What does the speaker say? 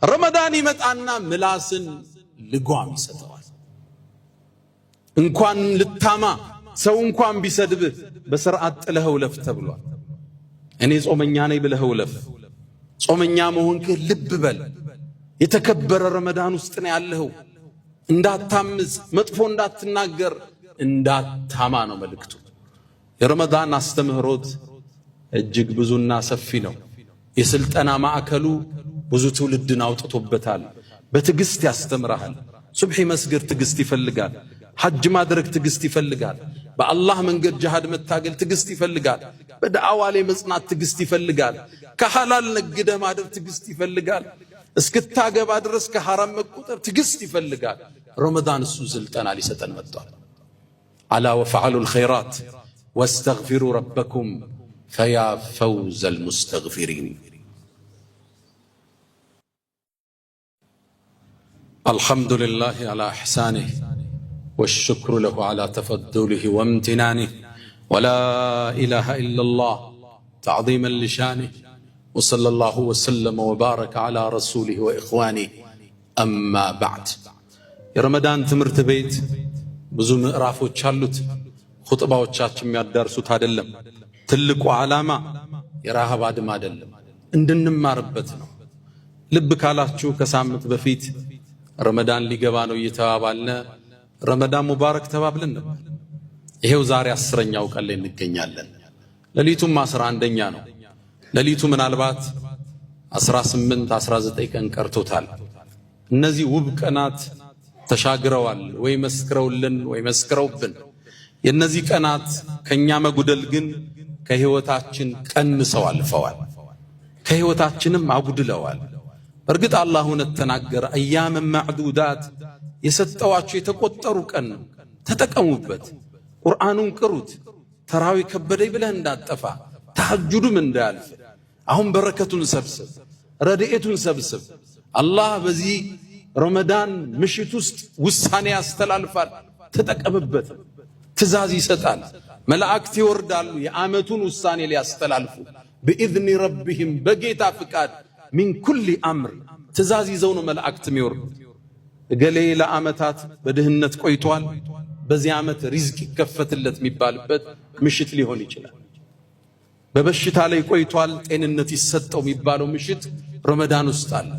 ረመዳን ይመጣና ምላስን ልጓም ይሰጠዋል። እንኳን ልታማ ሰው እንኳን ቢሰድብህ በስርዓት ጥለኸው ለፍ ተብሏል። እኔ ጾመኛ ነኝ ብለኸው ለፍ። ጾመኛ መሆንክህ ልብ በል። የተከበረ ረመዳን ውስጥ ነው ያለኸው። እንዳታምዝ፣ መጥፎ እንዳትናገር፣ እንዳታማ ነው መልእክቱ። የረመዳን አስተምህሮት እጅግ ብዙና ሰፊ ነው። የስልጠና ማዕከሉ ብዙ ትውልድን አውጥቶበታል። በትዕግስት ያስተምራል። ሱብሒ መስገድ ትዕግስት ይፈልጋል። ሐጅ ማድረግ ትዕግስት ይፈልጋል። በአላህ መንገድ ጂሃድ መታገል ትዕግስት ይፈልጋል። በዳዕዋ ላይ መጽናት ትዕግስት ይፈልጋል። ከሐላል ነግደህ ማደር ትዕግስት ይፈልጋል። እስክታገባ ድረስ ከሐራም መቆጠር ትዕግስት ይፈልጋል። ረመዳን እሱ ስልጠና ሊሰጠን መጥቷል። አላ ወፈዐሉል ኸይራት ወስተግፊሩ ረበኩም ፈያ ፈውዘል ሙስተግፊሪን። አልሐምዱሊላህ ዐላ ኢሕሳኒህ والشكر له على تفضله وامتنانه ولا إله إلا الله تعظيما لشانه وصلى الله وسلم وبارك على رسوله وإخوانه أما بعد. يا رمضان تمرت بيت بزو مقرافو تشالوت خطبة وتشاتشم يادرسوت هادلم تلقوا علامة يراها بعد ما دلم اندنم ماربتنا لبك على شو كسامت بفيت رمضان اللي قبانو يتوابالنا ረመዳን ሙባረክ ተባብለን ነበር። ይሄው ዛሬ 10ኛው ቀን ላይ እንገኛለን። ሌሊቱም 11ኛ ነው። ሌሊቱ ምናልባት 18 19 ቀን ቀርቶታል። እነዚህ ውብ ቀናት ተሻግረዋል ወይ መስክረውልን ወይ መስክረውብን። የነዚህ ቀናት ከኛ መጉደል ግን ከህይወታችን ቀንሰው አልፈዋል። ከህይወታችንም አጉድለዋል። በርግጥ አላህ እውነት ተናገረ። አያም ማዕዱዳት የሰጠዋችሁ የተቆጠሩ ቀን ነው። ተጠቀሙበት። ቁርአኑን ቅሩት። ተራዊ ከበደይ ብለህ እንዳጠፋ፣ ተሐጁዱም እንዳያልፍ። አሁን በረከቱን ሰብስብ፣ ረድኤቱን ሰብስብ። አላህ በዚህ ረመዳን ምሽት ውስጥ ውሳኔ ያስተላልፋል። ተጠቀምበት። ትእዛዝ ይሰጣል። መላእክት ይወርዳሉ የዓመቱን ውሳኔ ሊያስተላልፉ بإذن ربهم በጌታ ፍቃድ من كل أمر ትእዛዝ ይዘው ነው መላእክት የሚወርዱት። እገሌ ለዓመታት በድህነት ቆይቷል፣ በዚህ ዓመት ሪዝቅ ይከፈትለት የሚባልበት ምሽት ሊሆን ይችላል። በበሽታ ላይ ቆይቷል፣ ጤንነት ይሰጠው የሚባለው ምሽት ረመዳን ውስጥ አለ።